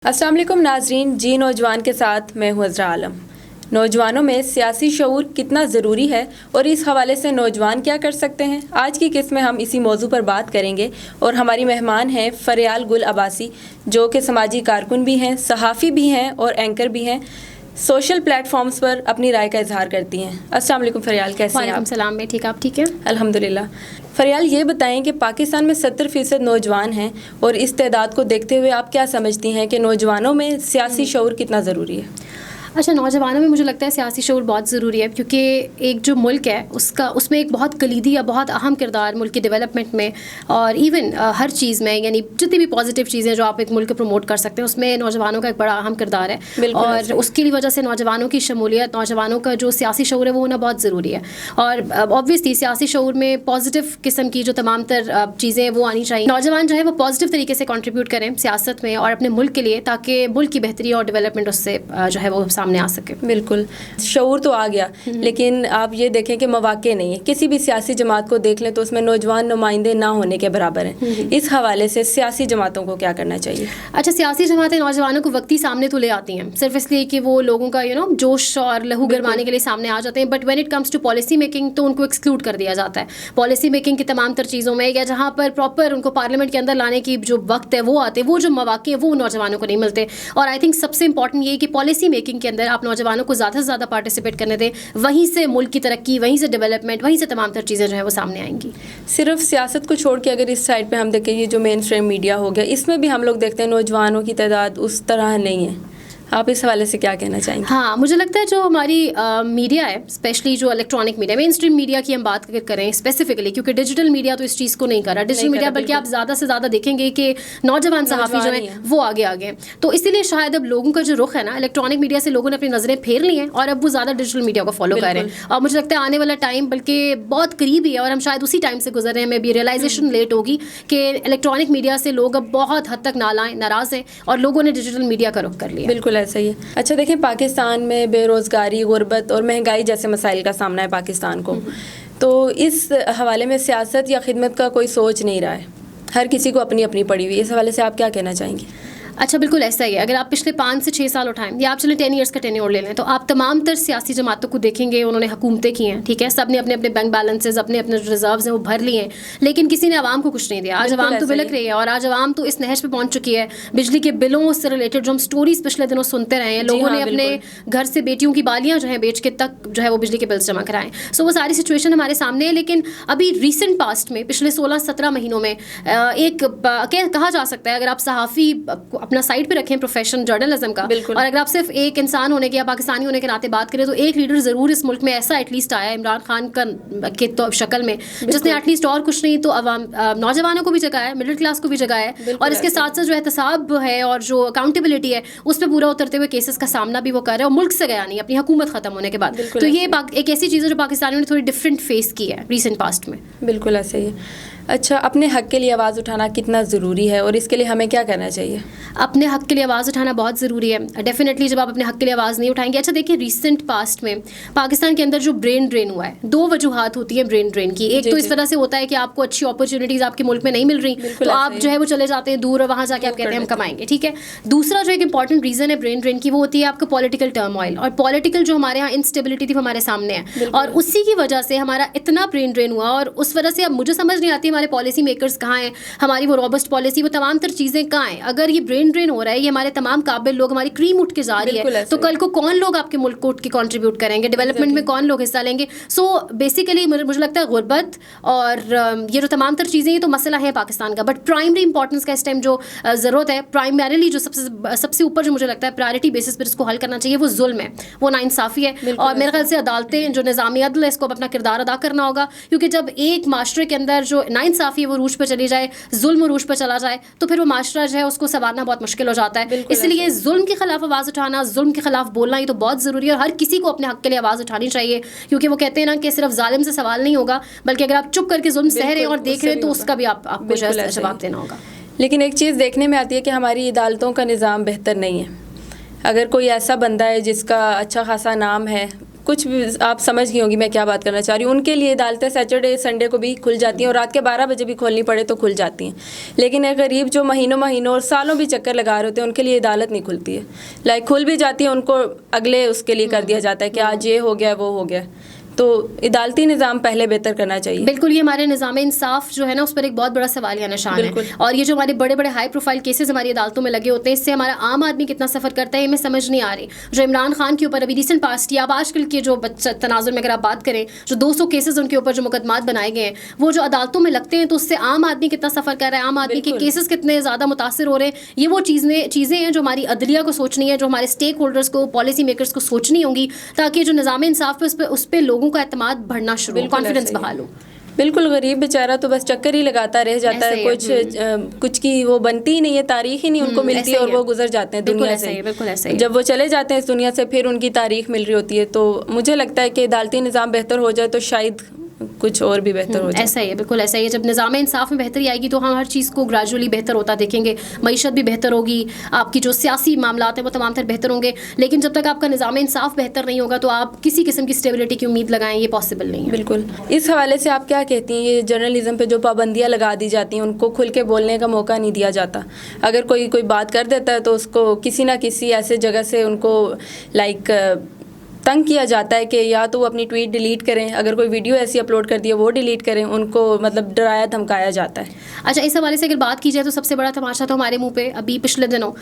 السلام علیکم ناظرین، جی نوجوان کے ساتھ میں ہوں عذرا عالم۔ نوجوانوں میں سیاسی شعور کتنا ضروری ہے اور اس حوالے سے نوجوان کیا کر سکتے ہیں، آج کی قسط میں ہم اسی موضوع پر بات کریں گے اور ہماری مہمان ہیں فریال گل عباسی، جو کہ سماجی کارکن بھی ہیں، صحافی بھی ہیں اور اینکر بھی ہیں، سوشل پلیٹ فارمز پر اپنی رائے کا اظہار کرتی ہیں۔ السلام علیکم فریال، کیسے ہیں آپ؟ وعلیکم السلام، میں ٹھیک، آپ ٹھیک ہیں؟ الحمدللہ۔ فریال، یہ بتائیں کہ پاکستان میں 70% نوجوان ہیں اور اس تعداد کو دیکھتے ہوئے آپ کیا سمجھتی ہیں کہ نوجوانوں میں سیاسی شعور کتنا ضروری ہے؟ اچھا، نوجوانوں میں مجھے لگتا ہے سیاسی شعور بہت ضروری ہے، کیونکہ ایک جو ملک ہے اس میں ایک بہت کلیدی یا بہت اہم کردار ملک کی ڈیولپمنٹ میں اور ایون ہر چیز میں، یعنی جتنی بھی پازیٹیو چیزیں جو آپ ایک ملک کو پروموٹ کر سکتے ہیں، اس میں نوجوانوں کا ایک بڑا اہم کردار ہے، اور اس کی وجہ سے نوجوانوں کی شمولیت، نوجوانوں کا جو سیاسی شعور ہے وہ ہونا بہت ضروری ہے۔ اور اوبویسلی سیاسی شعور میں پازیٹیو قسم کی جو تمام تر چیزیں وہ آنی چاہیے، نوجوان جو ہے وہ پازیٹیو طریقے سے کنٹریبیوٹ کریں سیاست میں اور اپنے ملک کے لیے، تاکہ ملک کی بہتری اور ڈیولپمنٹ اس سے جو ہے وہ سامنے آ سکے۔ بالکل، شعور تو آ گیا، لیکن آپ یہ دیکھیں کہ مواقع نہیں ہے۔ کسی بھی سیاسی جماعت کو دیکھ لیں تو اس میں نوجوان نمائندے نہ ہونے کے برابر ہیں۔ اس حوالے سے سیاسی جماعتوں کو کیا کرنا چاہیے؟ اچھا، سیاسی جماعتیں نوجوانوں کو وقتی سامنے تو لے آتی ہیں، صرف اس لیے کہ وہ لوگوں کا جوش اور لہو گرمانے کے لیے سامنے آ جاتے ہیں، but when it comes to policy making تو ان کو ایکسکلوڈ کر دیا جاتا ہے پالیسی میکنگ کی تمام تر چیزوں میں، یا جہاں پر پراپر ان کو پارلیمنٹ کے اندر لانے کی جو وقت ہے وہ آتے، وہ جو مواقع ہیں وہ نوجوانوں کو نہیں ملتے۔ اور آئی تھنک سب سے امپورٹنٹ یہ ہے کہ پالیسی میکنگ کے اندر آپ نوجوانوں کو زیادہ سے زیادہ پارٹیسپیٹ کرنے دیں، وہیں سے ملک کی ترقی، وہیں سے ڈیولپمنٹ، وہیں سے تمام تر چیزیں جو ہیں وہ سامنے آئیں گی۔ صرف سیاست کو چھوڑ کے اگر اس سائڈ پہ ہم دیکھیں، یہ جو مین اسٹریم میڈیا ہو گیا، اس میں بھی ہم لوگ دیکھتے ہیں نوجوانوں کی تعداد اس طرح نہیں ہے۔ آپ اس حوالے سے کیا کہنا چاہیں گے؟ ہاں، مجھے لگتا ہے جو ہماری میڈیا ہے، اسپیشلی جو الیکٹرانک میڈیا، مین اسٹریم میڈیا کی ہم بات اگر کریں اسپیسیفکلی، کیونکہ ڈیجیٹل میڈیا تو اس چیز کو نہیں کر رہا، ڈیجیٹل میڈیا بلکہ آپ زیادہ سے زیادہ دیکھیں گے کہ نوجوان صحافی جو ہیں وہ آگے آگے، تو اسی لیے شاید اب لوگوں کا جو رخ ہے نا الیکٹرانک میڈیا سے، لوگوں نے اپنی نظریں پھیر لی ہیں اور اب وہ زیادہ ڈیجیٹل میڈیا کو فالو کر رہے ہیں۔ اور مجھے لگتا ہے آنے والا ٹائم بلکہ بہت قریب ہی ہے، اور ہم شاید اسی ٹائم سے گزر رہے ہیں، میں بھی ریئلائزیشن لیٹ ہوگی کہ الیکٹرانک میڈیا سے لوگ اب بہت حد تک ناراض ہیں اور لوگوں نے ڈیجیٹل میڈیا کا رخ کر لیا۔ بالکل ایسا ہی ہے۔ اچھا دیکھیں، پاکستان میں بے روزگاری، غربت اور مہنگائی جیسے مسائل کا سامنا ہے پاکستان کو، تو اس حوالے میں سیاست یا خدمت کا کوئی سوچ نہیں رہا ہے، ہر کسی کو اپنی اپنی پڑی ہوئی۔ اس حوالے سے آپ کیا کہنا چاہیں گے؟ اچھا، بالکل ایسا ہی ہے۔ اگر آپ پچھلے 5 سے 6 سال اٹھائیں، یا آپ چلیں 10 ایئرس کا ٹینیور لے لیں، تو آپ تمام تر سیاسی جماعتوں کو دیکھیں گے، انہوں نے حکومتیں کی ہیں، ٹھیک ہے، سب نے اپنے اپنے بینک بیلنسز، اپنے اپنے ریزروز ہیں وہ بھر لیے ہیں، لیکن کسی نے عوام کو کچھ نہیں دیا۔ آج عوام تو بلک رہی ہے، اور آج عوام تو اس نہج پہ پہنچ چکی ہے، بجلی کے بلوں سے ریلیٹڈ جو ہم سٹوریز پچھلے دنوں سنتے رہے ہیں، لوگوں نے اپنے گھر سے بیٹیوں کی بالیاں جو ہیں بیچ کے تک جو ہے وہ بجلی کے بلز جمع کرائیں۔ سو وہ ساری سچویشن ہمارے سامنے ہے، لیکن ابھی ریسنٹ پاسٹ میں پچھلے 16-17 مہینوں میں ایک کہا جا سکتا ہے، اگر آپ صحافی اپنا سائڈ پہ رکھیں پروفیشن جرنلزم کا، اور اگر آپ صرف ایک انسان ہونے کے یا پاکستانی ہونے کے ناطے بات کریں، تو ایک لیڈر ضرور اس ملک میں ایسا ایٹ لیسٹ آیا عمران خان کے شکل میں، جس نے ایٹ لیسٹ اور کچھ نہیں تو عوام، نوجوانوں کو بھی جگایا ہے، مڈل کلاس کو بھی جگایا ہے، اور اس کے ساتھ ساتھ جو احتساب ہے اور جو اکاؤنٹیبلٹی ہے اس پہ پورا اترتے ہوئے کیسز کا سامنا بھی وہ کر رہا ہے، اور ملک سے گیا نہیں اپنی حکومت ختم ہونے کے بعد۔ تو یہ ایک ایسی چیز ہے جو پاکستانیوں نے تھوڑی ڈفرینٹ فیس کی ہے ریسنٹ پاسٹ میں۔ بالکل ایسا ہی ہے۔ اچھا، اپنے حق کے لیے آواز اٹھانا کتنا ضروری ہے اور اس کے لیے ہمیں کیا کرنا چاہیے؟ اپنے حق کے لیے آواز اٹھانا بہت ضروری ہے ڈیفینیٹلی۔ جب آپ اپنے حق کے لیے آواز نہیں اٹھائیں گے، اچھا دیکھیں ریسنٹ پاسٹ میں پاکستان کے اندر جو برین ڈرین ہوا ہے، 2 وجوہات ہوتی ہیں برین ڈرین کی۔ ایک تو اس طرح سے ہوتا ہے کہ آپ کو اچھی اپرچونیٹیز آپ کے ملک میں نہیں مل رہی، تو آپ جو ہے وہ چلے جاتے ہیں دور، اور وہاں جا کے آپ کہتے ہیں ہم کمائیں گے، ٹھیک ہے۔ دوسرا جو ایک امپورٹنٹ ریزن ہے برین ڈرین کی، وہ ہوتی ہے آپ کا پولیٹیکل ٹرموائل، اور پولیٹیکل جو ہمارے یہاں انسٹیبلٹی تھی وہ ہمارے سامنے ہے، اور اسی کی وجہ سے ہمارا اتنا برین ڈرین ہوا، اور اس وجہ سے اب مجھے سمجھ نہیں آتی ہمارے پالیسی میکرز کہاں ہیں، ہماری وہ روبسٹ پالیسی، وہ تمام تر چیزیں کہاں ہیں۔ اگر یہ برین ڈرین ہو رہا ہے، یہ ہمارے تمام قابل لوگ، ہماری کریم اٹھ کے جا رہی ہے، تو کل کو کون لوگ آپ کے ملک کو اٹھ کے کنٹریبیوٹ کریں گے، ڈیولپمنٹ میں کون لوگ حصہ لیں گے؟ سو بیسیکلی مجھے لگتا ہے غربت اور یہ جو تمام تر چیزیں، یہ تو مسئلہ ہے پاکستان کا، بٹ پرائمری امپورٹنس کا اس ٹائم جو ضرورت ہے، پرائمریلی جو سب سے اوپر جو مجھے لگتا ہے پرائرٹی بیسس پر اس کو حل کرنا چاہیے، وہ ظلم ہے، وہ ناانصافی ہے، اور میرے خیال سے عدالتیں جو نظامی عدل ہے اس کو اپنا کردار ادا کرنا ہوگا، کیونکہ جب ایک معاشرے کے اندر جو ناانصافی ہے وہ عروج پہ چلی جائے، ظلم عروج پہ چلا جائے، تو پھر وہ معاشرہ جو ہے اس کو سنوارنا بہت مشکل ہو جاتا ہے۔ اس لیے ظلم کے خلاف آواز اٹھانا، ظلم کے خلاف بولنا، یہ تو بہت ضروری ہے، اور ہر کسی کو اپنے حق کے لیے آواز اٹھانی چاہیے، کیونکہ وہ کہتے ہیں نا کہ صرف ظالم سے سوال نہیں ہوگا، بلکہ اگر آپ چپ کر کے ظلم سہ رہے ہیں اور دیکھ رہے ہیں تو اس کا بھی آپ کو جواب دینا ہوگا۔ لیکن ایک چیز دیکھنے میں آتی ہے کہ ہماری عدالتوں کا نظام بہتر نہیں ہے۔ اگر کوئی ایسا بندہ ہے جس کا اچھا خاصا نام ہے کچھ بھی آپ سمجھ گئی ہوں گی میں کیا بات کرنا چاہ رہی ہوں. ان کے لیے عدالتیں سیٹرڈے سنڈے کو بھی کھل جاتی ہیں اور رات کے 12 بجے بھی کھولنی پڑے تو کھل جاتی ہیں. لیکن ایک غریب جو مہینوں اور سالوں بھی چکر لگا رہے ہوتے ہیں ان کے لیے عدالت نہیں کھلتی ہے. لائک کھل بھی جاتی ہے ان کو اگلے اس کے لیے کر دیا جاتا ہے کہ آج یہ ہو گیا وہ ہو گیا. تو عدالتی نظام پہلے بہتر کرنا چاہیے. بالکل, یہ ہمارے نظام انصاف جو ہے نا اس پر ایک بہت بڑا سوالیہ نشان ہے. اور یہ جو ہمارے بڑے بڑے ہائی پروفائل کیسز ہماری عدالتوں میں لگے ہوتے ہیں, اس سے ہمارا عام آدمی کتنا سفر کرتا ہے ہمیں سمجھ نہیں آ رہی. جو عمران خان کے اوپر ابھی ریسنٹ پاس کیا, اب آج کل کے جو تناظر میں اگر آپ بات کریں, جو 200 کیسز ان کے اوپر جو مقدمات بنائے گئے ہیں وہ جو عدالتوں میں لگتے ہیں, تو اس سے عام آدمی کتنا سفر کر رہا ہے, عام آدمی کے کیسز کتنے زیادہ متاثر ہو رہے ہیں. یہ وہ چیزیں ہیں جو ہماری عدلیہ کو سوچنی ہے, جو ہمارے اسٹیک ہولڈرس کو, پالیسی میکرس کو سوچنی ہوں گی, تاکہ جو نظام انصاف پہ اس پہ لوگوں کا اعتماد بڑھنا شروع, کانفیڈنس بحال ہو. بالکل, غریب بیچارہ تو بس چکر ہی لگاتا رہ جاتا ہے, کچھ کی وہ بنتی ہی نہیں ہے, تاریخ ہی نہیں ان کو ملتی ہے اور وہ گزر جاتے ہیں دنیا سے. جب وہ چلے جاتے ہیں اس دنیا سے پھر ان کی تاریخ مل رہی ہوتی ہے. تو مجھے لگتا ہے کہ عدالتی نظام بہتر ہو جائے تو شاید کچھ اور بھی بہتر ہو جائے. ایسا ہی ہے, بالکل ایسا ہی ہے. جب نظام انصاف میں بہتری آئے گی تو ہم ہر چیز کو گریجولی بہتر ہوتا دیکھیں گے. معیشت بھی بہتر ہوگی, آپ کی جو سیاسی معاملات ہیں وہ تمام تر بہتر ہوں گے. لیکن جب تک آپ کا نظام انصاف بہتر نہیں ہوگا تو آپ کسی قسم کی اسٹیبلٹی کی امید لگائیں, یہ پاسبل نہیں ہے. بالکل. اس حوالے سے آپ کیا کہتی ہیں, یہ جرنلزم پہ جو پابندیاں لگا دی جاتی ہیں ان کو کھل کے بولنے کا موقع نہیں دیا جاتا. اگر کوئی بات کر دیتا ہے تو اس کو کسی نہ کسی ایسے جگہ سے ان کو لائک تنگ کیا جاتا ہے کہ یا تو وہ اپنی ٹویٹ ڈیلیٹ کریں, اگر کوئی ویڈیو ایسی اپلوڈ کر دی ہے وہ ڈیلیٹ کریں, ان کو مطلب ڈرایا دھمکایا جاتا ہے. اچھا, اس حوالے سے اگر بات کی جائے تو سب سے بڑا تماشا تو ہمارے منہ پہ ابھی پچھلے دنوں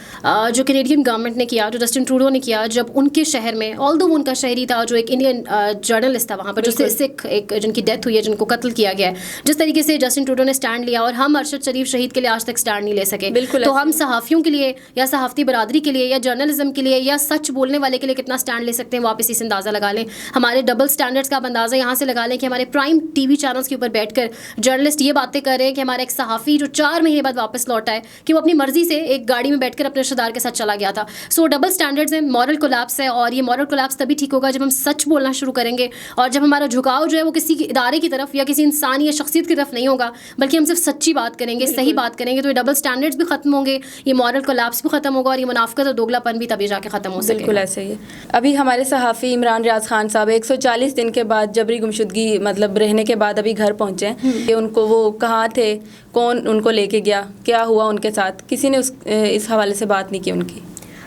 جو کینیڈین گورنمنٹ نے کیا, جو جسٹن ٹروڈو نے کیا, جب ان کے شہر میں, آلدو وہ ان کا شہری تھا, جو ایک انڈین جرنلسٹ تھا وہاں پر, جو سکھ ایک جن کی ڈیتھ ہوئی ہے, جن کو قتل کیا گیا ہے, جس طریقے سے جسٹن ٹروڈو نے اسٹینڈ لیا, اور ہم ارشد شریف شہید کے لیے آج تک اسٹینڈ نہیں لے سکے. تو ہم صحافیوں کے لیے یا صحافتی برادری کے لیے یا جرنلزم کے لیے یا سچ بولنے والے کے لیے کتنا اسٹینڈ لے سکتے ہیں, وہ آپ اسی سے اندازہ لگا لیں. ہمارے ڈبل اسٹینڈرڈس کا آپ اندازہ یہاں سے لگا لیں کہ ہمارے پرائم ٹی وی چینلس کے اوپر بیٹھ کر جرنلسٹ یہ باتیں کر رہے ہیں کہ ہمارا ایک صحافی جو 4 مہینے بعد واپس لوٹا ہے کہ وہ اپنی مرضی سے ایک گاڑی میں بیٹھ کر اپنے رشتہ دار کے ساتھ چلا گیا تھا. سو ڈبل اسٹینڈرڈز ہیں, مورل کولیپس ہے, اور یہ مورل کولیپس تبھی ٹھیک ہوگا جب ہم سچ بولنا شروع کریں گے, اور جب ہمارا جھکاؤ جو ہے وہ کسی ادارے کی طرف یا کسی انسان یا شخصیت کی طرف نہیں ہوگا, بلکہ ہم صرف سچی بات کریں گے, صحیح بات کریں گے, تو یہ ڈبل اسٹینڈرڈز بھی ختم ہوں گے, یہ مورل کولیپس بھی ختم ہوگا, اور یہ منافقت اور دوگلا پن بھی تبھی جا کے ختم ہو سکے. بالکل ایسے ہی ہے. ابھی ہمارے صحافی عمران ریاض خان صاحب 140 دن کے بعد جبری گمشدگی مطلب رہنے کے بعد ابھی گھر پہنچے ہیں. کہ ان کو وہ کہاں تھے, کون ان کو لے کے گیا, کیا ہوا ان کے ساتھ, کسی نے اس حوالے سے بات نہیں کی ان کی.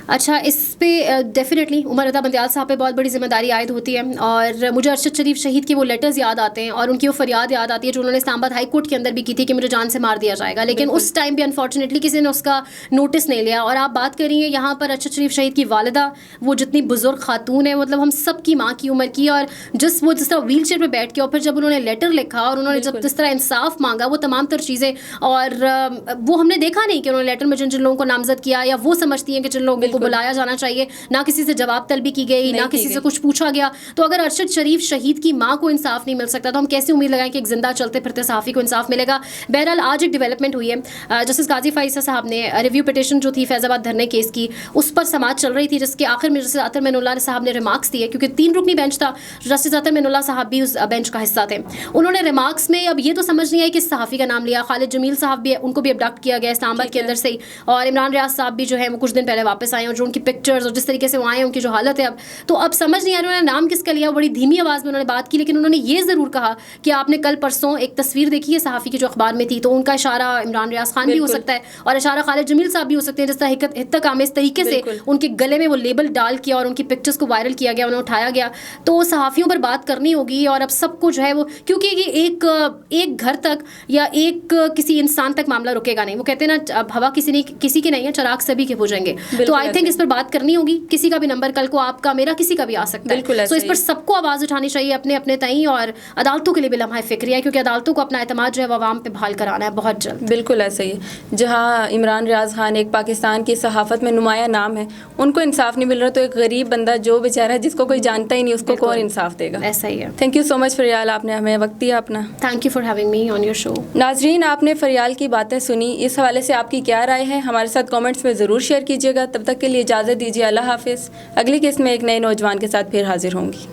اچھا, اس پہ ڈیفینیٹلی عمر رضا بندیال صاحب پہ بہت بڑی ذمہ داری عائد ہوتی ہے, اور مجھے ارشد شریف شہید کی وہ لیٹرز یاد آتے ہیں اور ان کی وہ فریاد یاد آتی ہے جو انہوں نے اسلام آباد ہائی کورٹ کے اندر بھی کی تھی کہ مجھے جان سے مار دیا جائے گا, لیکن اس ٹائم بھی انفارچونیٹلی کسی نے اس کا نوٹس نہیں لیا. اور آپ بات کر رہی ہیں یہاں پر ارشد شریف شہید کی والدہ, وہ جتنی بزرگ خاتون ہے, مطلب ہم سب کی ماں کی عمر کی, اور جس طرح ویل چیئر پہ بیٹھ کے, اور پھر جب انہوں نے لیٹر لکھا اور انہوں نے جس طرح انصاف مانگا, وہ تمام تر چیزیں, اور وہ ہم نے دیکھا نہیں کہ انہوں نے لیٹر میں جن لوگوں کو نامزد کیا, یا وہ سمجھتی ہیں کہ جن لوگوں کو بلایا جانا چاہیے, نہ کسی سے جواب طلبی کی گئی, نہ کسی سے کچھ پوچھا گیا. تو اگر ارشد شریف شہید کی ماں کو انصاف نہیں مل سکتا تو ہم کیسے امید لگائیں کہ ایک زندہ چلتے پھرتے صحافی کو انصاف ملے گا. بہرحال آج ایک ڈیولپمنٹ ہوئی ہے, جسٹس قاضی فائزہ صاحب نے ریویو پٹیشن جو تھی فیض آباد دھرنے کیس کی, اس پر سماعت چل رہی تھی, جس کے آخر میں جسٹس اطہر معین اللہ صاحب نے ریمارکس دیے, کیونکہ 3 رکنی بینچ تھا, جسٹس اطہر معین اللہ صاحب بھی اس بینچ کا حصہ تھے. انہوں نے ریمارکس میں اب یہ تو سمجھ نہیں آئی کہ صحافی کا نام لیا, خالد جمیل صاحب بھی, ان کو بھی ابڈکٹ کیا گیا اسلام آباد کے اندر سے ہی, اور عمران ریاض صاحب بھی جو ہے وہ کچھ دن پہلے واپس آئے, اور جو ان کی پکچرز اور جس طریقے سے وہ آئے ان کی جو حالت ہے اب سمجھ نہیں آ رہا انہوں نے نام کس کا لیا. بڑی دھیمی آواز میں انہوں نے بات کی, لیکن انہوں نے یہ ضرور کہا کہ آپ نے کل پرسوں ایک تصویر دیکھی ہے صحافی کی جو اخبار میں تھی, تو ان کا اشارہ عمران ریاض خان بھی ہو سکتا ہے اور اشارہ خالد جمیل صاحب بھی ہو سکتے ہیں, جس طرح ہتک آمیز طریقے سے ان کے گلے میں وہ لیبل ڈال کیا اور ان کی پکچرز کو وائرل کیا گیا, انہیں اٹھایا گیا. تو صحافیوں پر بات کرنی ہوگی, اور اب سب کو جو ہے وہ, کیونکہ یہ ایک گھر تک یا ایک کسی انسان تک معاملہ رکے گا نہیں. وہ کہتے ہیں نا, اب ہوا کسی کی نہیں ہے, چراغ سبھی کے ہو جائیں گے. تو آئی تھنک اس پر بات کرنی ہوگی. کسی کا بھی نمبر کل کو آپ کا, میرا, کسی کا بھی آ سکتا ہے. تو اس پر سب کو آواز اٹھانی چاہیے اپنے تئیں, اور عدالتوں کے لیے بھی لمحہ فکری ہے, کیونکہ عدالتوں کو اپنا اعتماد جو ہے وہ عوام پہ بحال کرانا ہے بہت جلد. بالکل ایسا ہی ہے. جہاں عمران ریاض خان ایک پاکستان کی صحافت میں نمایاں نام ہے, ان کو انصاف نہیں مل رہا, تو ایک غریب بندہ جو بیچارہ جس کو کوئی جانتا ہی نہیں, اس کو کون انصاف دے گا. ایسا ہی ہے. تھینک یو سو مچ فریال, آپ نے ہمیں وقت دیا اپنا. Thank you for having me on your show. ناظرین, آپ نے فریال کی باتیں سنی, اس حوالے سے آپ کی کیا رائے ہے ہمارے ساتھ کامنٹس میں ضرور شیئر کیجیے گا. تب تک کے لیے اجازت دیجیے, اللہ حافظ. اگلی قسط میں ایک نئے نوجوان کے ساتھ پھر حاضر ہوں گی.